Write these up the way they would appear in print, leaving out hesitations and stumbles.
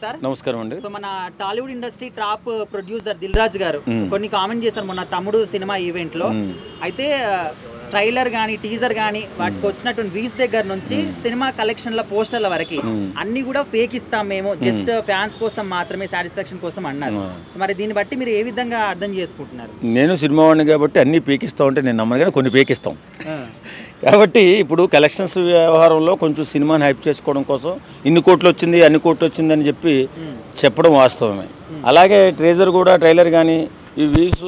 Sir నమస్కారం అండి. So మన Tollywood industry top producer Dil Raju garu కొన్ని కామెంట్ చేశారు మొన్న తమ్ముడు సినిమా ఈవెంట్ లో. అయితే ట్రైలర్ గానీ టీజర్ గానీ వాటికి వచ్చినటువంటి వ్యూస్ దగ్గర నుంచి సినిమా కలెక్షన్ల పోస్టర్ల వరకు అన్ని కూడా ఫేక్ ఇస్తాం మేము, జస్ట్ ఫ్యాన్స్ కోసం మాత్రమే, సాటిస్ఫాక్షన్ కోసం అన్నారు. మరి దీన్ని బట్టి మీరు ఏ విధంగా అర్థం చేసుకుంటున్నారు? నేను సినిమా వాడిని కాబట్టి అన్ని పీకిస్తా ఉంటే నేను నమ్మను, కానీ కొన్ని పీకిస్తాం. కాబట్టి ఇప్పుడు కలెక్షన్స్ వ్యవహారంలో కొంచెం సినిమాని హైప్ చేసుకోవడం కోసం ఇన్ని కోట్లు వచ్చింది అన్ని కోట్లు వచ్చింది అని చెప్పి చెప్పడం వాస్తవమే. అలాగే ట్రైలర్ కానీ ఈ వ్యూస్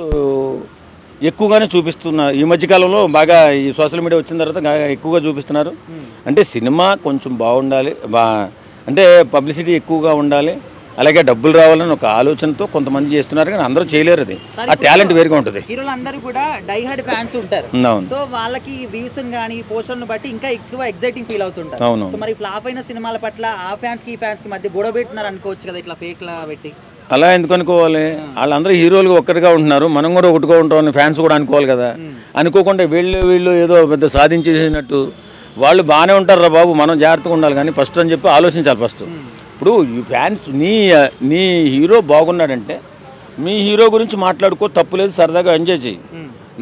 ఎక్కువగానే చూపిస్తున్నారు. ఈ మధ్యకాలంలో బాగా ఈ సోషల్ మీడియా వచ్చిన తర్వాత ఎక్కువగా చూపిస్తున్నారు. అంటే సినిమా కొంచెం బాగుండాలి, అంటే పబ్లిసిటీ ఎక్కువగా ఉండాలి, అలాగే డబ్బులు రావాలని ఒక ఆలోచనతో కొంతమంది చేస్తున్నారు, కానీ అందరూ చేయలేరు. అది ఆ టాలెంట్ వేరుగా ఉంటుంది. హీరోలందరూ కూడా డైహార్డ్ ఫ్యాన్స్ ఉంటారు. సో వాళ్ళకి వ్యూస్ గానీ పోస్టర్లను బట్టి ఇంకా ఎక్కువ ఎక్సైటింగ్ ఫీల్ అవుతుంటారు. అవును. సో మరి ఫ్లాప్ అయిన సినిమాల పట్ల ఆ ఫ్యాన్స్ కి ఈ ఫ్యాన్స్ కి మధ్య గొడవ పెట్టున్నారు అనుకోవచ్చు కదా, ఇట్లా ఫేక్ లా పెట్టి. అలా ఎందుకు అనుకోవాలి? వాళ్ళందరూ హీరోలుగా ఒక్కరిగా ఉంటున్నారు, మనం కూడా ఒకటిగా ఉంటామని ఫ్యాన్స్ కూడా అనుకోవాలి కదా. అనుకోకుండా వీళ్ళు ఏదో పెద్ద సాధించేసినట్టు వాళ్ళు బాగానే ఉంటారు రా బాబు, మనం జాగ్రత్తగా ఉండాలి కానీ ఫస్ట్ అని చెప్పి ఆలోచించాలి. ఫస్ట్ ఇప్పుడు ఫ్యాన్స్ నీ హీరో బాగున్నాడంటే మీ హీరో గురించి మాట్లాడుకో, తప్పులేదు, సరదాగా ఎంజాయ్ చేయి.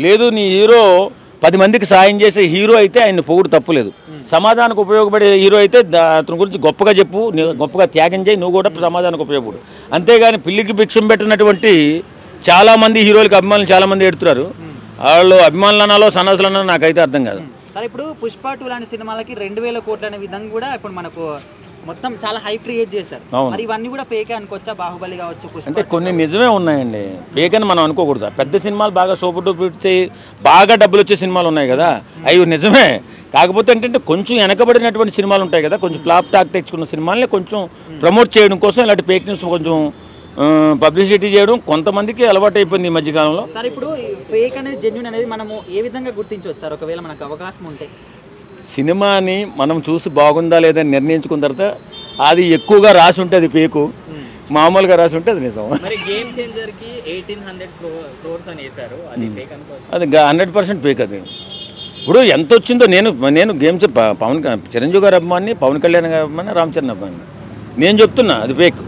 లేదు నీ హీరో 10 మందికి సాయం చేసే హీరో అయితే ఆయన పొగుడు తప్పులేదు. సమాజానికి ఉపయోగపడే హీరో అయితే అతని గురించి గొప్పగా చెప్పు, గొప్పగా త్యాగం చేయి, నువ్వు కూడా సమాజానికి ఉపయోగపడు. అంతేగాని పిల్లికి భిక్షం పెట్టినటువంటి చాలామంది హీరోలకు అభిమానులు చాలామంది ఎడుతున్నారు. వాళ్ళు అభిమానులు అనాలో సన్నాసులు అనాలో నాకైతే అర్థం కాదు. సరే, ఇప్పుడు పుష్ప 2 లాంటి సినిమాలకి 2000 కోట్లు అనే విధంగా కూడా ఇప్పుడు మనకు మొత్తం చాలా హైప్ క్రియేట్ చేశారు. మరి ఇవన్నీ కూడా ఫేకే అనుకోవచ్చా? బాహుబలి కావచ్చు, పుష్ప అంటే కొన్ని నిజమే ఉన్నాయండి, ఫేక్ అని మనం అనుకోకూడదు. పెద్ద సినిమాలు బాగా సూపర్ డూపర్ చేయి బాగా డబ్బులు వచ్చే సినిమాలు ఉన్నాయి కదా, అవి నిజమే. కాకపోతే ఏంటంటే కొంచెం వెనకబడినటువంటి సినిమాలు ఉంటాయి కదా, కొంచెం ఫ్లాప్ టాక్ తెచ్చుకున్న సినిమాలని కొంచెం ప్రమోట్ చేయడం కోసం ఇలాంటి ఫేక్ న్యూస్ కొంచెం పబ్లిసిటీ చేయడం కొంతమందికి అలవాటు అయిపోయింది ఈ మధ్యకాలంలో. సార్, ఇప్పుడు ఫేక్ అనేది జెన్యూన్ అనేది మనము ఏ విధంగా గుర్తించవచ్చు సార్, ఒకవేళ మనకు అవకాశం ఉంటే? సినిమాని మనం చూసి బాగుందా లేదని నిర్ణయించుకున్న తర్వాత అది ఎక్కువగా రాసి ఉంటే అది ఫేకు, మామూలుగా రాసి ఉంటే అది నిజం. అది 100% ఫేక్. అది ఇప్పుడు ఎంత వచ్చిందో నేను గేమ్స్ చిరంజీవి గారి అభిమాని, పవన్ కళ్యాణ్ గారి అభిమాని, రామ్ చరణ్ అభిమాని, నేను చెప్తున్నా అది ఫేక్.